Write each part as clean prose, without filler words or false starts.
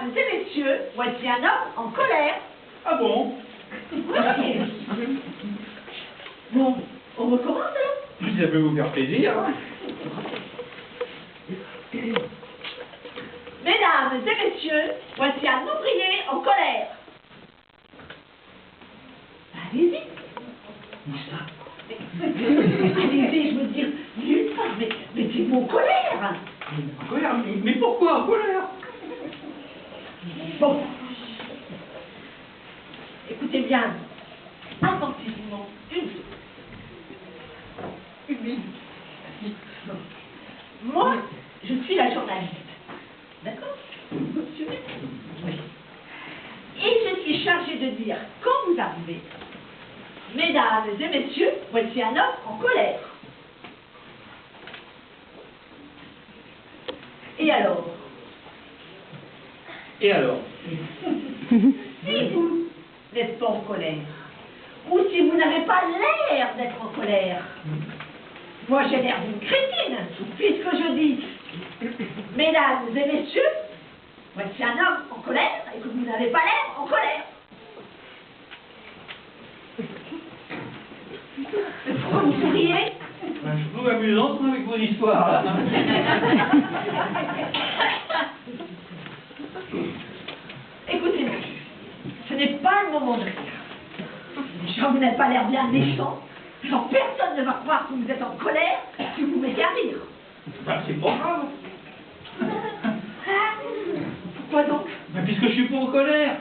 Mesdames et messieurs, voici un homme en colère. Ah bon? Oui. Bon, on recommence alors? Ça peut vous faire plaisir. Mesdames et messieurs, voici un ouvrier en colère. Allez-y. Où ça? Allez-y, je veux dire, nulle part, mais mettez-vous en colère. En colère? Mais pourquoi en colère? Bon. Écoutez bien, attentivement, une minute. Bon. Moi, je suis la journaliste. D'accord? Vous suivez? Oui. Et je suis chargée de dire, quand vous arrivez, mesdames et messieurs, voici un homme en colère. Et alors? Et alors? Si vous n'êtes pas en colère, ou si vous n'avez pas l'air d'être en colère, moi j'ai l'air d'une crétine, puisque je dis, mesdames et messieurs, voici un homme en colère, et que vous n'avez pas l'air en colère. Mais pourquoi vous souriez? Je trouve amusante avec vos histoires. Écoutez-moi, ce n'est pas le moment de rire. Déjà, vous n'avez pas l'air bien méchant. Alors, personne ne va croire que vous êtes en colère si vous mettez à rire. Ben, c'est pas grave. Pourquoi donc? Ben, puisque je suis pas en colère.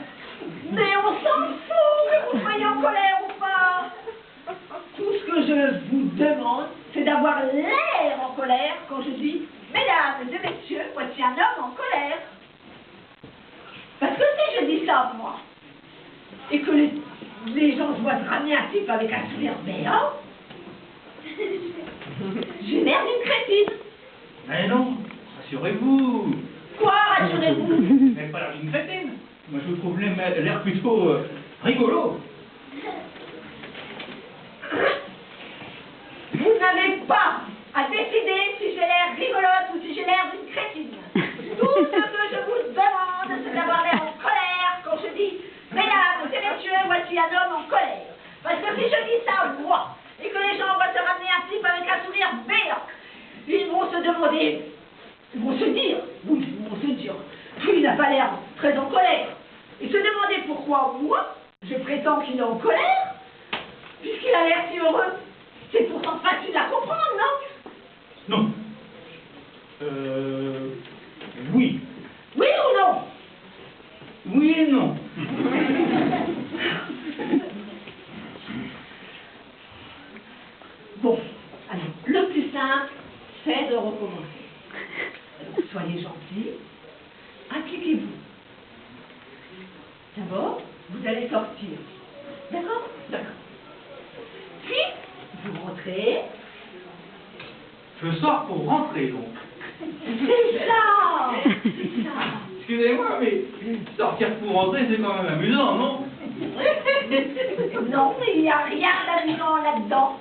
Mais on s'en fout que vous soyez en colère ou pas. Tout ce que je vous demande, c'est d'avoir l'air en colère quand je dis « Mesdames et messieurs, voici un homme en colère ». Parce que si je dis ça, moi, et que les gens se voient se ramener un type avec un sourire béant, j'ai l'air d'une crétine. Mais non, rassurez-vous. Quoi, rassurez-vous? Vous n'avez pas l'air d'une crétine. Moi, je vous trouve l'air plutôt rigolo. Vous n'avez pas à décider si j'ai l'air rigolote ou si j'ai l'air d'une crétine. Tout ce que je vous demande, c'est d'avoir l'air en colère quand je dis « Mesdames et messieurs, voici un homme en colère ». Parce que si je dis ça, moi, et que les gens vont se ramener un type avec un sourire béant, ils vont se demander, ils vont se dire, il n'a pas l'air très en colère. Et se demander pourquoi moi, je prétends qu'il est en colère, puisqu'il a l'air si heureux. C'est pourtant facile à comprendre, non? Non. Oui. Oui ou non? Oui et non. Bon, alors, le plus simple, c'est de recommencer. Alors, soyez gentils, appliquez-vous. D'abord, vous allez sortir. D'accord? D'accord. Puis, vous rentrez. Je sors pour rentrer, donc. C'est ça! C'est ça! Excusez-moi, mais sortir pour rentrer, c'est quand même amusant, non? Non, mais il n'y a rien d'amusant là-dedans.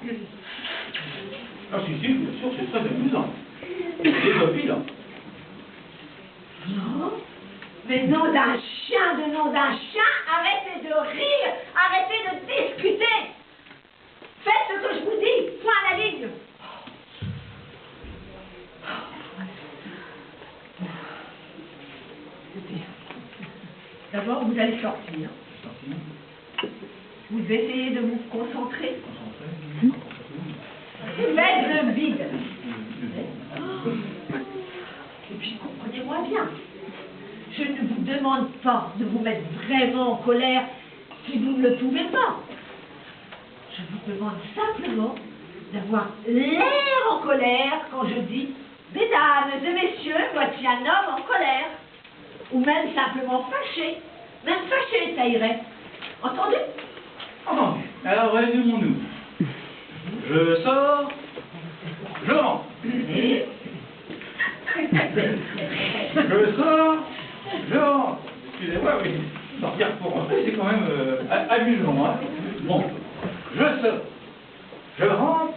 Ah, si, bien sûr, c'est très amusant. C'est désopilant. Non, mais nom d'un chien, de nom d'un chien, arrêtez de rire, arrêtez de discuter. Faites ce que je vous dis, point à la ligne. Écoutez, d'abord vous allez sortir. Vous essayez de vous concentrer. Faites le vide. Et puis comprenez-moi bien. Je ne vous demande pas de vous mettre vraiment en colère si vous ne le pouvez pas. Je vous demande simplement d'avoir l'air en colère quand je dis « Mesdames et messieurs, voici un homme en colère ». Ou même simplement fâché. Même fâché, ça irait. Entendu? Entendu. Alors, résumons-nous. Je sors, je rentre. Et... Je sors, je rentre. Excusez-moi, mais sortir pour rentrer, c'est quand même amusant, hein. Bon, je sors, je rentre,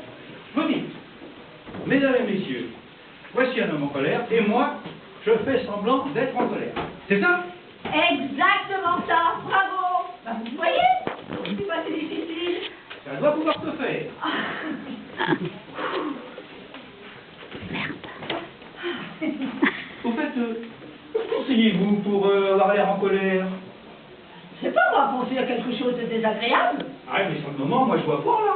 vous dites, mesdames et messieurs, voici un homme en colère, et moi, je fais semblant d'être en colère. C'est ça? Exactement ça, bravo. Bah, vous voyez, c'est pas si difficile. Ça doit pouvoir se faire. Au fait, que conseillez-vous pour avoir l'air en colère? C'est pas moi penser à quelque chose de désagréable. Ah, mais sur le moment, moi, je vois pas, là.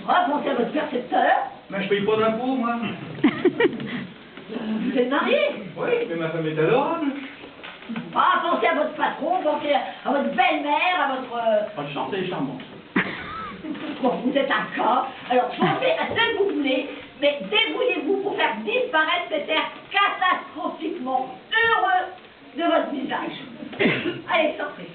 Moi, pensez à votre percepteur. Mais je paye pas d'impôts, moi. Vous êtes marié. Oui, mais ma femme est adorable. Ah, pensez à votre patron, pensez à votre belle-mère, à votre... Votre chance, elle est charmante. Bon, vous êtes un cas, alors pensez à ce que vous voulez, mais débrouillez-vous pour faire disparaître cet air catastrophiquement heureux de votre visage. Allez, sortez.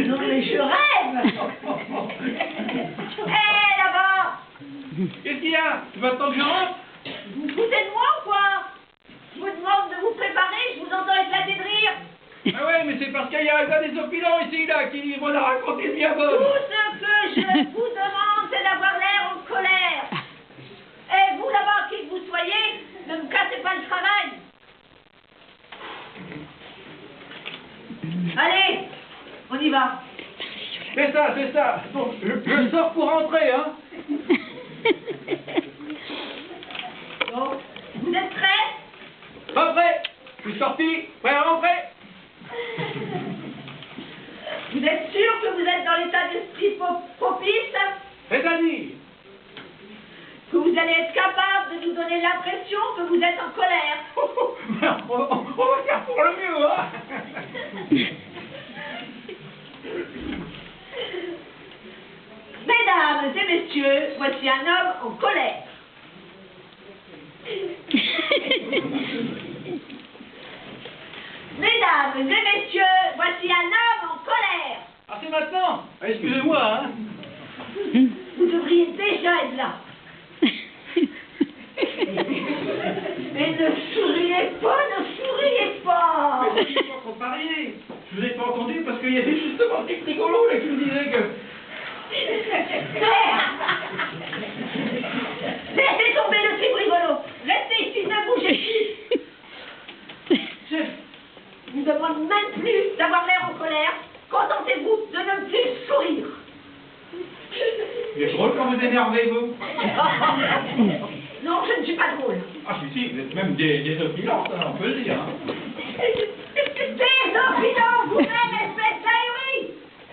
Non mais je rêve. Hé, là-bas. Qu'est-ce qu'il y a? Tu m'attends que je rentre? Vous vous foutez de moi ou quoi? Je vous demande de vous préparer, je vous entends éclater de rire. Ah ouais, mais c'est parce qu'il y a un gars des opilants ici, là, qui vont la raconter bien bonne. Tout ce que je vous demande, c'est d'avoir l'air en colère. Et vous là-bas, qui que vous soyez, ne me cassez pas le travail. Allez, on y va. C'est ça, c'est ça. Bon, je sors pour rentrer, hein. Bon, vous êtes prêts? Pas prêt. Je suis sorti, prêt à rentrer. Vous êtes sûr que vous êtes dans l'état d'esprit propice? C'est-à-dire? Que vous allez être capable de nous donner l'impression que vous êtes en colère? On va faire pour le mieux, hein. Mesdames et messieurs, voici un homme en colère. Mesdames et messieurs, voici un homme en colère. Ah, c'est maintenant. Excusez-moi, hein. Vous devriez déjà être là. Et ne souriez pas, ne souriez pas. Mais je suis pas trop parié. Je vous ai pas entendu parce qu'il y avait justement des rigolos là qui me disaient que... Laissez tomber le petit rigolo. Restez ici, ne bougez plus. Je vous demande même plus d'avoir l'air en colère. Contentez-vous de ne plus sourire. Il est drôle quand vous énervez, vous. Non, je ne suis pas drôle. Ah, si, vous êtes même des opilants, ça, on peut le dire, hein. Des opinions, vous-même, espèce d'ahuri.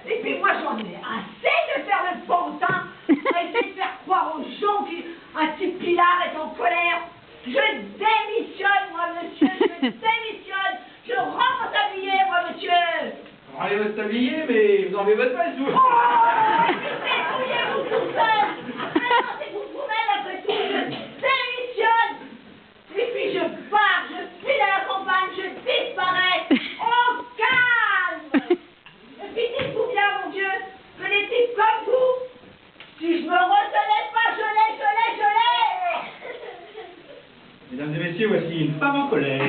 Et puis moi, j'en ai assez de faire le pantin, à essayer de faire croire aux gens qu'un petit pilard est en colère. Je démissionne, moi, monsieur, je démissionne. Je rends mon tablier, moi, monsieur. Vous enlevez votre tablier, mais vous enlevez votre veste, vous. Oh, débrouillez-vous tout seul. Maintenant, c'est pour vous-même, après tout. Je démissionne. Et puis je pars, je file à la campagne, je disparais. Au calme. Et puis dites-vous bien, mon Dieu, que les types comme vous, si je me retenais pas, je l'ai. Mesdames et messieurs, voici une femme en colère.